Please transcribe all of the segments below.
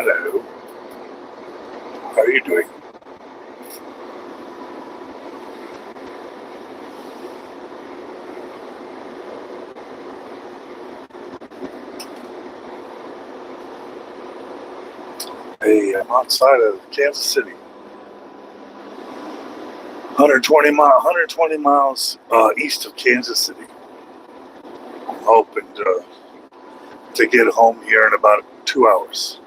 Hello. How are you doing? Hey, I'm outside of Kansas City. 120 miles east of Kansas City. I'm hoping to get home here in about 2 hours.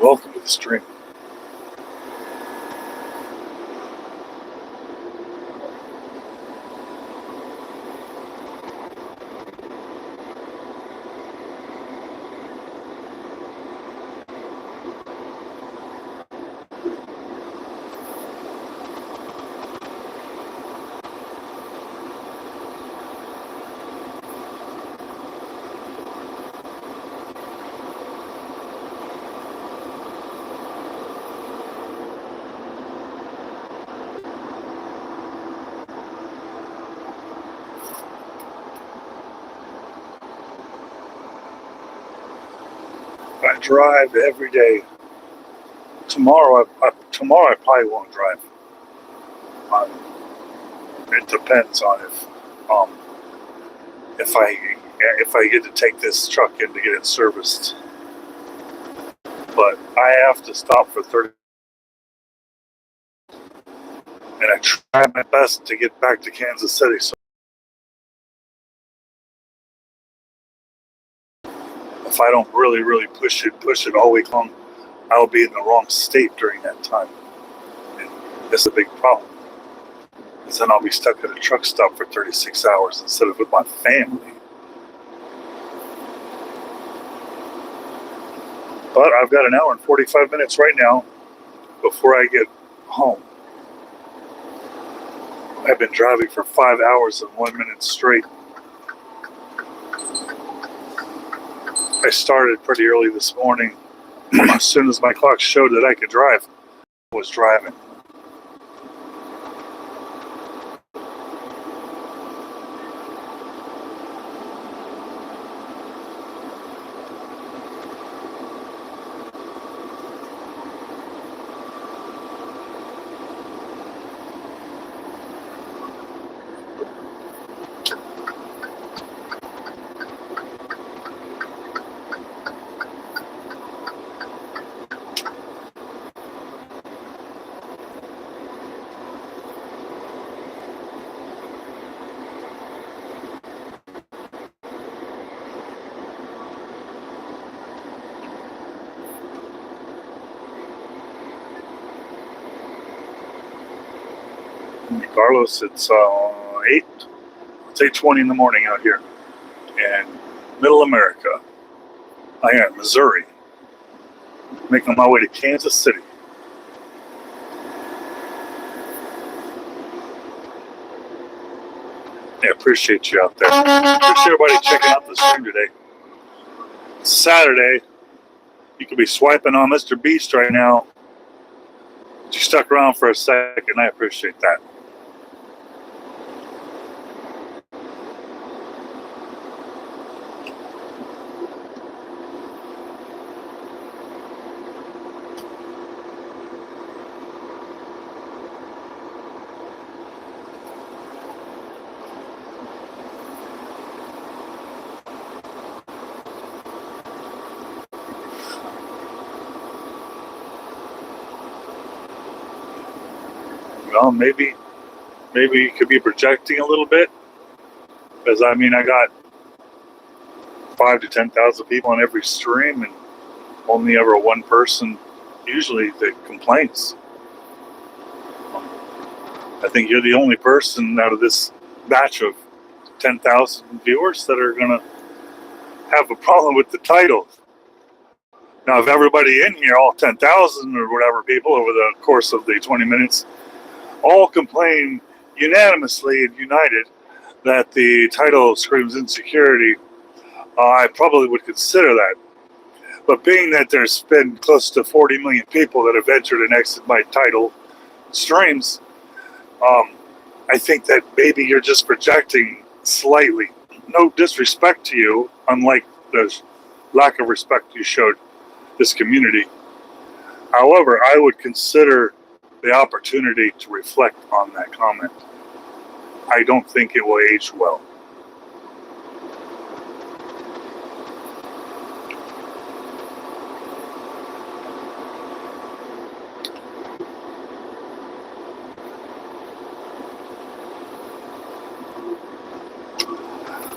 Welcome to the stream. I drive every day. Tomorrow I probably won't drive. Um, it depends on um, if I get to take this truck in to get it serviced. But I have to stop for 30, and I try my best to get back to Kansas City. So if I don't really push it all week long, I'll be in the wrong state during that time. And that's a big problem. Because then I'll be stuck at a truck stop for 36 hours instead of with my family. But I've got an hour and 45 minutes right now before I get home. I've been driving for 5 hours and 1 minute straight. I started pretty early this morning. As soon as my clock showed that I could drive, I was driving. Carlos, it's 8. It's 8:20 in the morning out here in Middle America. I am Missouri, making my way to Kansas City. Yeah, appreciate you out there. Appreciate everybody checking out the stream today. It's Saturday. You could be swiping on Mr. Beast right now. But you stuck around for a second. I appreciate that. Well, maybe you could be projecting a little bit, because I mean, I got 5,000 to 10,000 people on every stream, and only ever one person usually that complains. I think you're the only person out of this batch of 10,000 viewers that are gonna have a problem with the title. Now, if everybody in here, all 10,000 or whatever people over the course of the 20 minutes, all complain unanimously and united that the title screams insecurity, I probably would consider that. But being that there's been close to 40 million people that have entered and exited my title streams, I think that maybe you're just projecting slightly. No disrespect to you, unlike the lack of respect you showed this community. However, I would consider the opportunity to reflect on that comment. I don't think it will age well.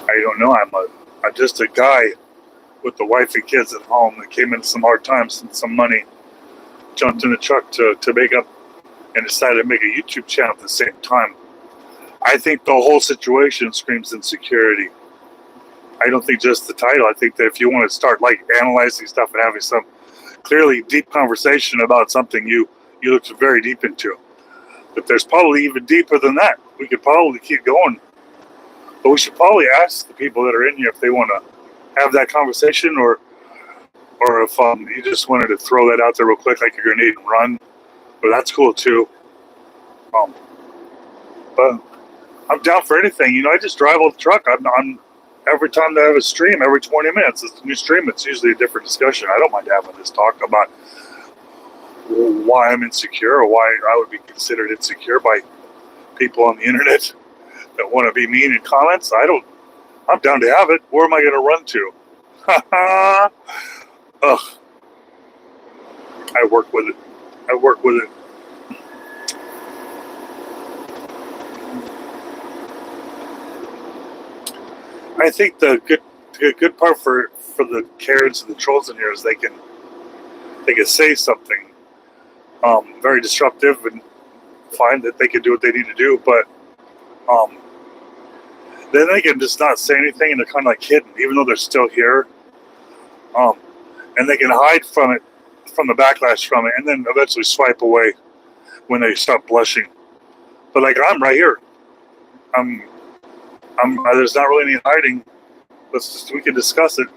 I don't know. I'm just a guy with the wife and kids at home that came into some hard times and some money, jumped in the truck to make up, and decided to make a YouTube channel at the same time. I think the whole situation screams insecurity. I don't think just the title. I think that if you want to start like analyzing stuff and having some clearly deep conversation about something you looked very deep into, that there's probably even deeper than that. We could probably keep going. But we should probably ask the people that are in here if they want to have that conversation, or if you just wanted to throw that out there real quick like a grenade and run. But that's cool too. But I'm down for anything. You know, I just drive on the truck. I'm every time I have a stream, every 20 minutes, it's a new stream. It's usually a different discussion. I don't mind having this talk about why I'm insecure, or why I would be considered insecure by people on the internet that want to be mean in comments. I'm down to have it. Where am I going to run to? Ugh. I work with it. I think the good part for the Karens and the trolls in here is they can say something very disruptive and find that they can do what they need to do, but then they can just not say anything, and they're kind of like hidden, even though they're still here. And they can hide from it, from the backlash from it, and then eventually swipe away when they stop blushing. But like, I'm right here. There's not really any hiding. We can discuss it.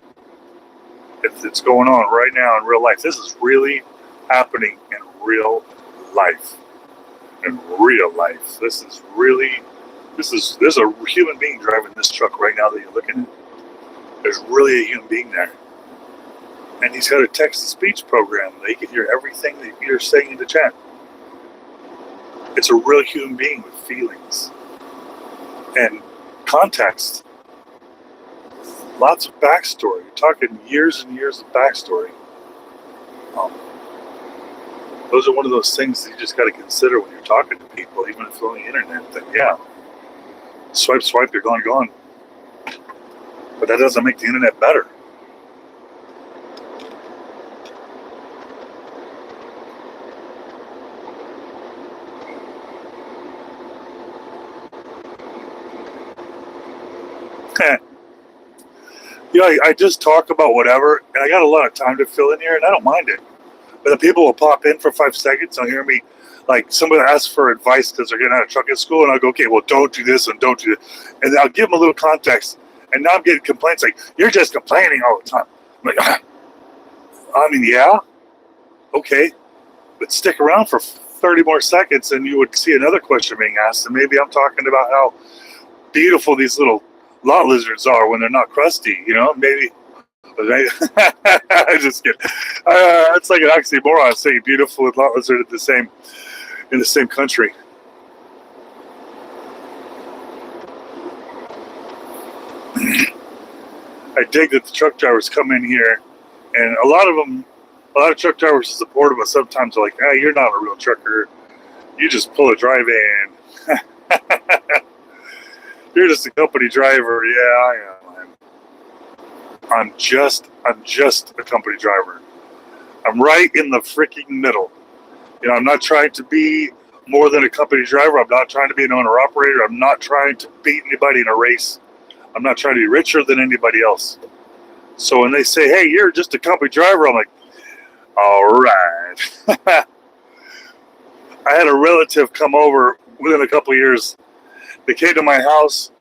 It's going on right now in real life. This is really happening in real life. There's a human being driving this truck right now that you're looking at. There's really a human being there. And he's got a text-to-speech program. They can hear everything that you're saying in the chat. It's a real human being with feelings and context. Lots of backstory. You're talking years and years of backstory. Those are one of those things that you just got to consider when you're talking to people, even if it's on the internet. That, yeah, swipe, you're gone. But that doesn't make the internet better. You know, I just talk about whatever, and I got a lot of time to fill in here, and I don't mind it. But the people will pop in for 5 seconds and hear me, like somebody asks for advice because they're getting out of trucking school, and I'll go, okay, well, don't do this and don't do this. And I'll give them a little context. And now I'm getting complaints like, you're just complaining all the time. I'm like, I mean, yeah, okay. But stick around for 30 more seconds and you would see another question being asked. And maybe I'm talking about how beautiful these little lot lizards are when they're not crusty, you know, maybe. I just kidding. It's like an oxymoron saying beautiful and lot lizard in the same country. I dig that the truck drivers come in here, and a lot of truck drivers are supportive, but sometimes they're like, you're not a real trucker. You just pull a drive-in. You're just a company driver. Yeah, I am. I'm just a company driver. I'm right in the freaking middle. You know, I'm not trying to be more than a company driver. I'm not trying to be an owner-operator. I'm not trying to beat anybody in a race. I'm not trying to be richer than anybody else. So when they say, hey, you're just a company driver, I'm like, all right. I had a relative come over within a couple of years. They came to my house,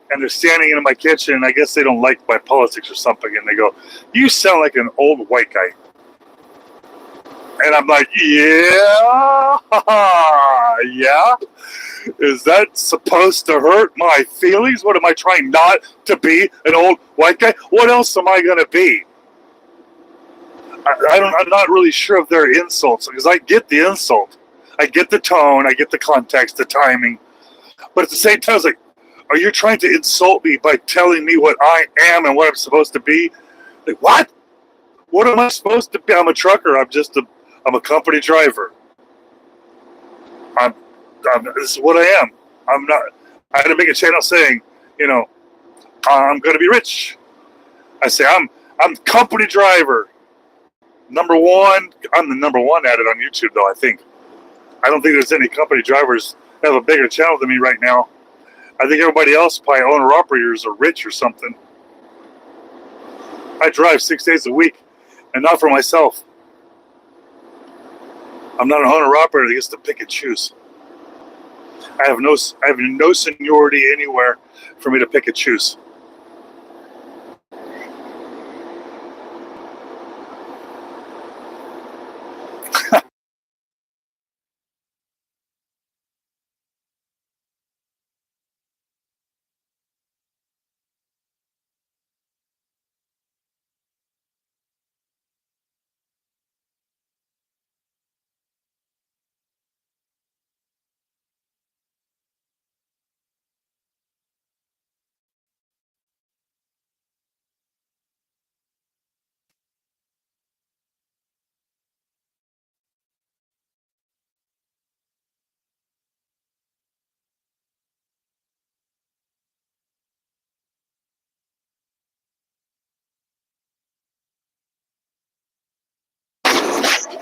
and they're standing in my kitchen, and I guess they don't like my politics or something, and they go, you sound like an old white guy. And I'm like, yeah? Yeah? Is that supposed to hurt my feelings? What, am I trying not to be an old white guy? What else am I going to be? I'm not really sure of their insults, because I get the insult. I get the tone, I get the context, the timing. But at the same time, it's like, are you trying to insult me by telling me what I am and what I'm supposed to be? Like, what? What am I supposed to be? I'm a trucker. I'm a company driver. This is what I am. I'm not. I had to make a channel saying, you know, I'm going to be rich. I say I'm company driver. Number one. I'm the number one at it on YouTube, though. I don't think there's any company drivers that have a bigger channel than me right now. I think everybody else, probably owner operators, are rich or something. I drive 6 days a week, and not for myself. I'm not an owner operator that gets to pick and choose. I have no seniority anywhere for me to pick and choose.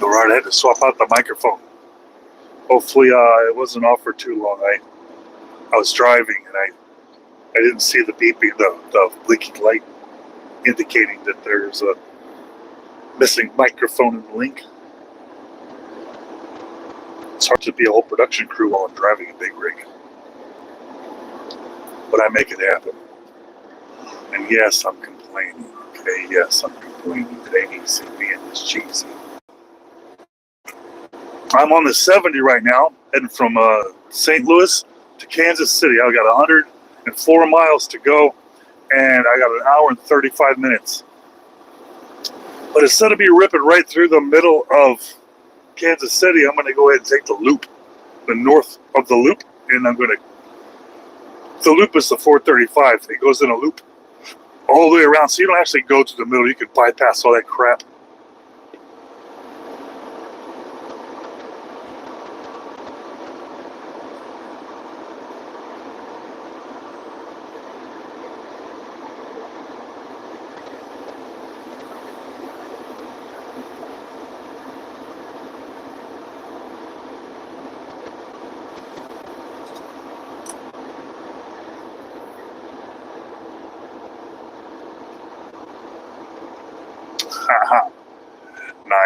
All right, I had to swap out the microphone. Hopefully, it wasn't off for too long. I was driving and I didn't see the beeping, the blinking light indicating that there's a missing microphone in the link. It's hard to be a whole production crew while I'm driving a big rig, but I make it happen. And yes, I'm complaining. Okay, yes, I'm complaining. They need to see me in this cheesy. I'm on the 70 right now, heading from St. Louis to Kansas City. I've got 104 miles to go, and I got an hour and 35 minutes. But instead of me ripping right through the middle of Kansas City, I'm going to go ahead and take the loop, the north of the loop, and the loop is the 435. It goes in a loop all the way around, so you don't actually go to the middle. You can bypass all that crap.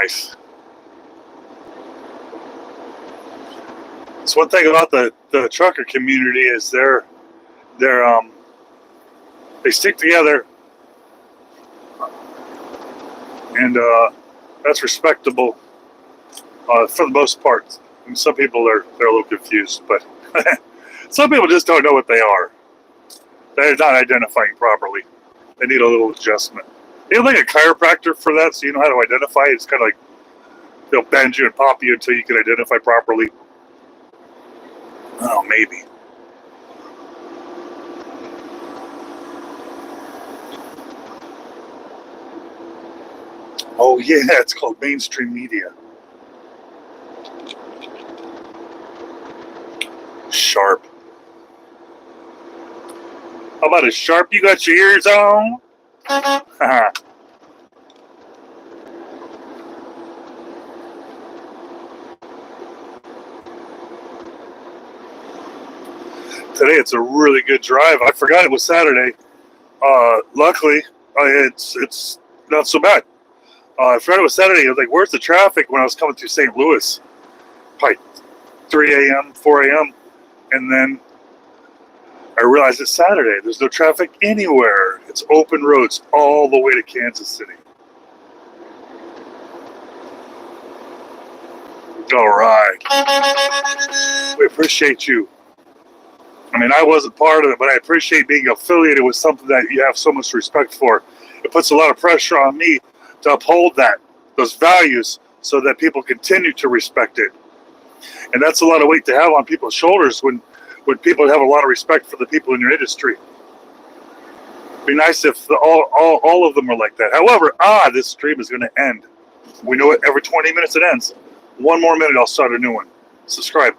nice. So one thing about the trucker community is they stick together, and that's respectable for the most part. And some people they're a little confused, but some people just don't know what they are. They're not identifying properly. They need a little adjustment. You like a chiropractor for that, so you know how to identify it. It's kind of like they'll bend you and pop you until you can identify properly. Oh, maybe. Oh yeah, it's called mainstream media. Sharp. How about a sharp? You got your ears on? Today it's a really good drive. I forgot it was Saturday. Luckily, it's not so bad. I forgot it was Saturday. I was like, where's the traffic when I was coming through St. Louis? Probably 3 a.m., 4 a.m. And then I realized it's Saturday. There's no traffic anywhere. It's open roads all the way to Kansas City. All right. We appreciate you. I mean, I wasn't part of it, but I appreciate being affiliated with something that you have so much respect for. It puts a lot of pressure on me to uphold those values, so that people continue to respect it. And that's a lot of weight to have on people's shoulders when people have a lot of respect for the people in your industry. It'd be nice if all of them were like that. However, this stream is going to end. We know it every 20 minutes it ends. One more minute, I'll start a new one. Subscribe.